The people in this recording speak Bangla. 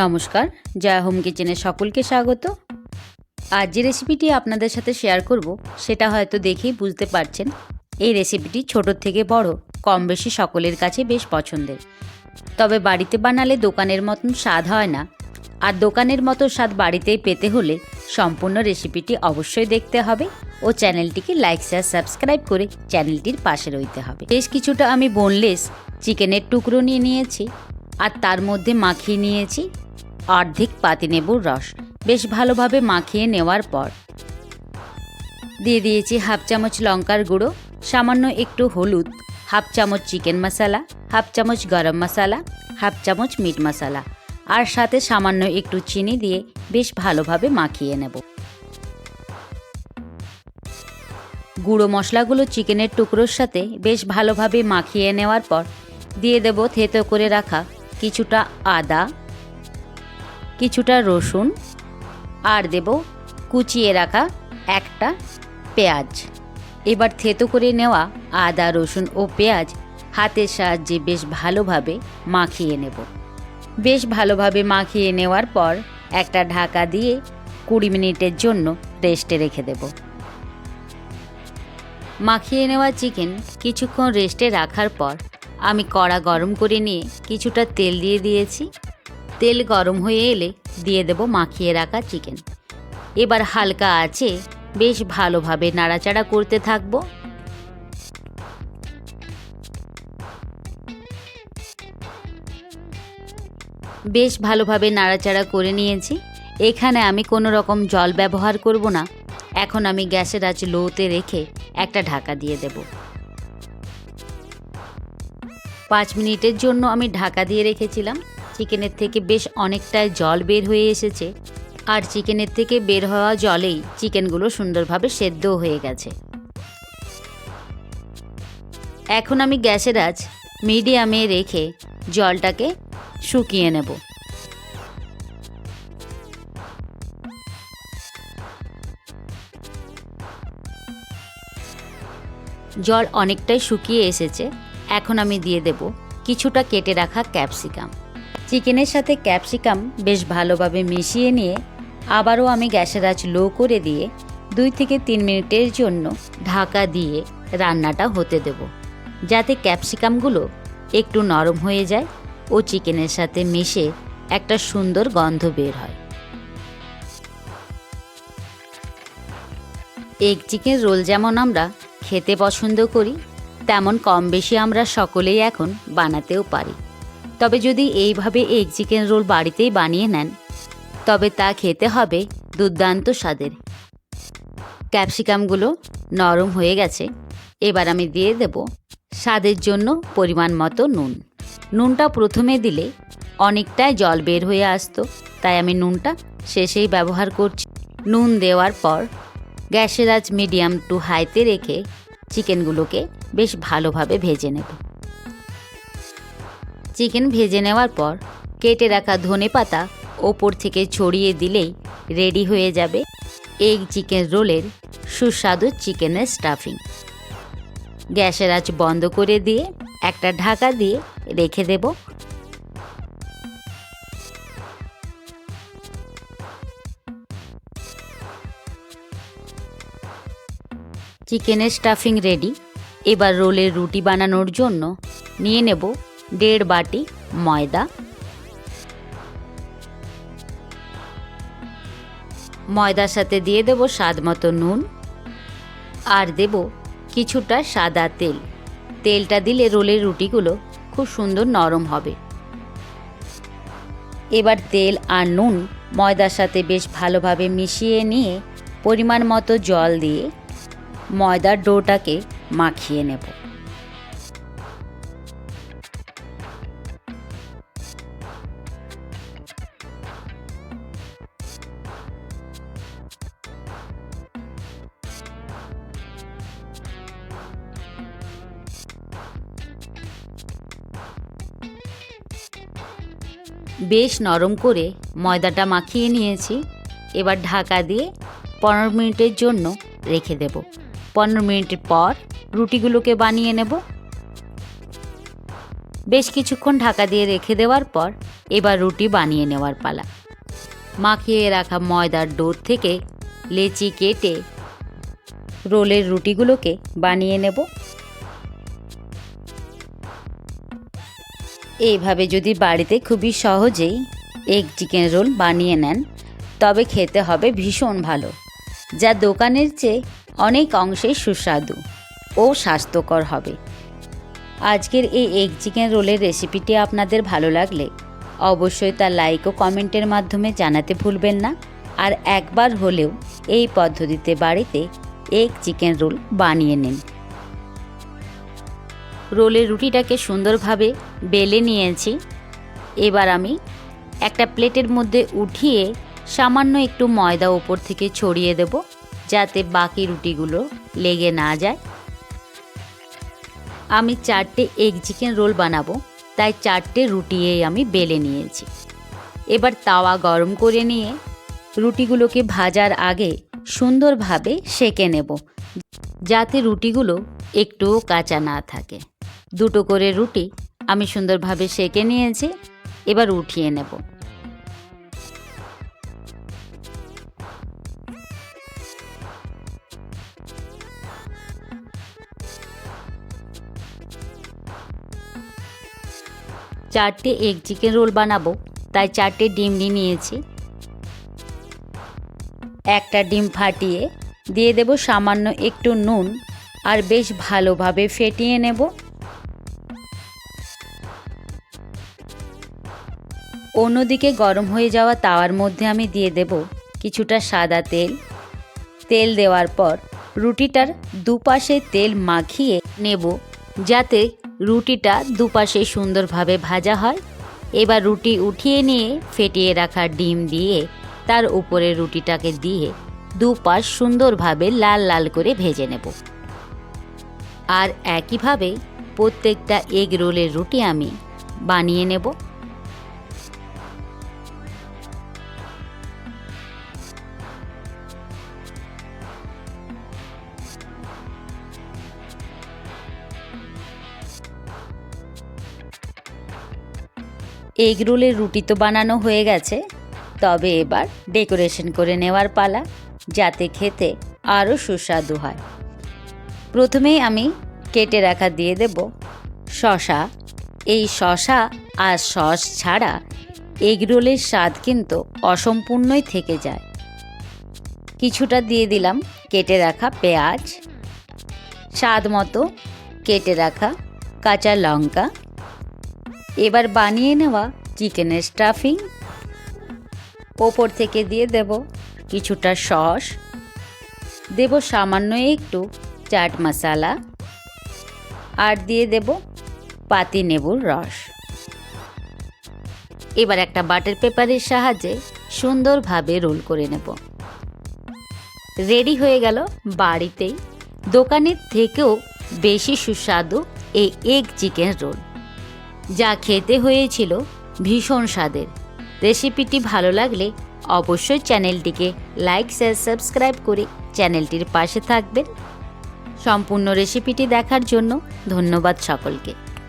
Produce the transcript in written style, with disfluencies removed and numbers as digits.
নমস্কার, জয়া হোম কিচেনে সকলকে স্বাগত। আজ যে রেসিপিটি আপনাদের সাথে শেয়ার করব সেটা হয়তো দেখেই বুঝতে পারছেন। এই রেসিপিটি ছোট থেকে বড় কম বেশি সকলের কাছে বেশ পছন্দের। তবে বাড়িতে বানালে দোকানের মতন স্বাদ হয় না, আর দোকানের মতো স্বাদ বাড়িতেই পেতে হলে সম্পূর্ণ রেসিপিটি অবশ্যই দেখতে হবে ও চ্যানেলটিকে লাইক শেয়ার সাবস্ক্রাইব করে চ্যানেলটির পাশে রইতে হবে। বেশ কিছুটা আমি বোনলেস চিকেনের টুকরো নিয়ে নিয়েছি, আর তার মধ্যে মাখিয়ে নিয়েছি অর্ধেক পাতিলেবুর রস। বেশ ভালোভাবে মাখিয়ে নেওয়ার পর দিয়ে দিয়েছি হাফ চামচ লঙ্কার গুঁড়ো, সামান্য একটু হলুদ, হাফ চামচ চিকেন মশলা, হাফ চামচ গরম মশলা, হাফ চামচ মিট মশলা, আর সাথে সামান্য একটু চিনি দিয়ে বেশ ভালোভাবে মাখিয়ে নেব। গুঁড়ো মশলাগুলো চিকেনের টুকরোর সাথে বেশ ভালোভাবে মাখিয়ে নেওয়ার পর দিয়ে দেব থেতো করে রাখা কিছুটা আদা, কিছুটা রসুন, আর দেব কুচিয়ে রাখা একটা পেঁয়াজ। এবার থেতো করে নেওয়া আদা, রসুন ও পেঁয়াজ হাতের সাহায্যে বেশ ভালোভাবে মাখিয়ে নেব। বেশ ভালোভাবে মাখিয়ে নেওয়ার পর একটা ঢাকা দিয়ে 20 মিনিটের জন্য রেস্টে রেখে দেব। মাখিয়ে নেওয়া চিকেন কিছুক্ষণ রেস্টে রাখার পর আমি কড়া গরম করে নিয়ে কিছুটা তেল দিয়ে দিয়েছি। তেল গরম হয়ে এলে দিয়ে দেব মাখিয়ে রাখা চিকেন। এবার হালকা আঁচে বেশ ভালোভাবে নাড়াচাড়া করতে থাকব। বেশ ভালোভাবে নাড়াচাড়া করে নিয়েছি। এখানে আমি কোনো রকম জল ব্যবহার করব না। এখন আমি গ্যাসের আঁচ লোতে রেখে একটা ঢাকা দিয়ে দেব। 5 মিনিটের জন্য আমি ঢাকা দিয়ে রেখেছিলাম। চিকেনের থেকে বেশ অনেকটাই জল বের হয়ে এসেছে, আর চিকেনের থেকে বের হওয়া জলেই চিকেনগুলো সুন্দরভাবে সেদ্ধ হয়ে গেছে। এখন আমি গ্যাসের আঁচ মিডিয়ামে রেখে জলটাকে শুকিয়ে নেব। জল অনেকটাই শুকিয়ে এসেছে। এখন আমি দিয়ে দেব কিছুটা কেটে রাখা ক্যাপসিকাম। চিকেনের সাথে ক্যাপসিকাম বেশ ভালোভাবে মিশিয়ে নিয়ে আবারও আমি গ্যাসের আঁচ লো করে দিয়ে 2 থেকে 3 মিনিটের জন্য ঢাকা দিয়ে রান্নাটা হতে দেব, যাতে ক্যাপসিকামগুলো একটু নরম হয়ে যায় ও চিকেনের সাথে মিশে একটা সুন্দর গন্ধ বের হয়। এগ চিকেন রোল যেমন আমরা খেতে পছন্দ করি, তেমন কম বেশি আমরা সকলেই এখন বানাতেও পারি। তবে যদি এইভাবে এগ চিকেন রোল বাড়িতেই বানিয়ে নেন, তবে তা খেতে হবে দুর্দান্ত স্বাদের। ক্যাপসিকামগুলো নরম হয়ে গেছে। এবার আমি দিয়ে দেব স্বাদের জন্য পরিমাণ মতো নুন। নুনটা প্রথমে দিলে অনেকটাই জল বের হয়ে আসতো, তাই আমি নুনটা শেষেই ব্যবহার করছি। নুন দেওয়ার পর গ্যাসের আঁচ মিডিয়াম টু হাইতে রেখে চিকেনগুলোকে বেশ ভালোভাবে ভেজে নেব। চিকেন ভেজে নেওয়ার পর কেটে রাখা ধনেপাতা ওপর থেকে ছড়িয়ে দিলেই রেডি হয়ে যাবে এগ চিকেন রোলের সুস্বাদু চিকেনের স্টাফিং। গ্যাসের আঁচ বন্ধ করে দিয়ে একটা ঢাকা দিয়ে রেখে দেব। চিকেনের স্টাফিং রেডি। এবার রোলের রুটি বানানোর জন্য নিয়ে নেব 1.5 বাটি ময়দা। ময়দার সাথে দিয়ে দেব স্বাদ মতো নুন, আর দেব কিছুটা সাদা তেল। তেলটা দিলে রোলের রুটিগুলো খুব সুন্দর নরম হবে। এবার তেল আর নুন ময়দার সাথে বেশ ভালোভাবে মিশিয়ে নিয়ে পরিমাণ মতো জল দিয়ে ময়দার ডোটাকে মাখিয়ে নেব। বেশ নরম করে ময়দাটা মাখিয়ে নিয়েছি। এবার ঢাকা দিয়ে 15 মিনিটের জন্য রেখে দেব। 15 মিনিট পর রুটিগুলোকে বানিয়ে নেব। বেশ কিছুক্ষণ ঢাকা দিয়ে রেখে দেওয়ার পর এবার রুটি বানিয়ে নেওয়ার পালা। মাখিয়ে রাখা ময়দার ডো থেকে লেচি কেটে রোলের রুটিগুলোকে বানিয়ে নেব। এইভাবে যদি বাড়িতে খুবই সহজেই এগ চিকেন রোল বানিয়ে নেন তবে খেতে হবে ভীষণ ভালো, যা দোকানের চেয়ে অনেক অংশে সুস্বাদু ও স্বাস্থ্যকর হবে। আজকের এই এগ চিকেন রোলের রেসিপিটি আপনাদের ভালো লাগলে অবশ্যই তা লাইক ও কমেন্টের মাধ্যমে জানাতে ভুলবেন না। আর একবার হলেও এই পদ্ধতিতে বাড়িতে এগ চিকেন রোল বানিয়ে নিন। রোলের রুটিটাকে সুন্দরভাবে বেলে নিয়েছি। এবার আমি একটা প্লেটের মধ্যে উঠিয়ে সামান্য একটু ময়দা ওপর থেকে ছড়িয়ে দেব, যাতে বাকি রুটিগুলো লেগে না যায়। আমি 4টে এগ চিকেন রোল বানাবো, তাই 4টে রুটিই আমি বেলে নিয়েছি। এবার তাওয়া গরম করে নিয়ে রুটিগুলোকে ভাজার আগে সুন্দরভাবে সেঁকে নেব, যাতে রুটিগুলো একটুও কাঁচা না থাকে। 2টো করে রুটি আমি সুন্দরভাবে সেঁকে নিয়েছি। এবার উঠিয়ে নেব। চারটে এগ চিকেন রোল বানাবো, তাই 4টে ডিম নিয়েছি। একটা ডিম ফাটিয়ে দিয়ে দেব সামান্য একটু নুন আর বেশ ভালোভাবে ফেটিয়ে নেব। অন্যদিকে গরম হয়ে যাওয়া তাওয়ার মধ্যে আমি দিয়ে দেব কিছুটা সাদা তেল। তেল দেওয়ার পর রুটিটার দুপাশে তেল মাখিয়ে নেব, যাতে রুটিটা দুপাশে সুন্দরভাবে ভাজা হয়। এবার রুটি উঠিয়ে নিয়ে ফেটিয়ে রাখা ডিম দিয়ে তার উপরে রুটিটাকে দিয়ে দুপাশ সুন্দরভাবে লাল লাল করে ভেজে নেব। আর একইভাবে প্রত্যেকটা এগ রোলের রুটি আমি বানিয়ে নেব। এগ রোলের রুটি তো বানানো হয়ে গেছে, তবে এবার ডেকোরেশন করে নেওয়ার পালা, যাতে খেতে আরও সুস্বাদু হয়। প্রথমেই আমি কেটে রাখা দিয়ে দেব শসা। এই শসা আর সস ছাড়া এগ রোলের স্বাদ কিন্তু অসম্পূর্ণই থেকে যায়। কিছুটা দিয়ে দিলাম কেটে রাখা পেঁয়াজ, স্বাদ মতো কেটে রাখা কাঁচা লঙ্কা। এবার বানিয়ে নেওয়া চিকেনের স্টাফিং ওপর থেকে দিয়ে দেব কিছুটা সস, দেব সামান্য একটু চাট মশলা আর দিয়ে দেব পাতি লেবুর রস। এবার একটা বাটার পেপারের সাহায্যে সুন্দরভাবে রোল করে নেব। রেডি হয়ে গেল বাড়িতেই দোকানের থেকেও বেশি সুস্বাদু এই এগ চিকেন রোল, যা খেতে হয়েছিল ভীষণ স্বাদের। রেসিপিটি ভালো লাগলে অবশ্যই চ্যানেলটিকে লাইক শেয়ার সাবস্ক্রাইব করে চ্যানেলটির পাশে থাকবেন। সম্পূর্ণ রেসিপিটি দেখার জন্য ধন্যবাদ সকলকে।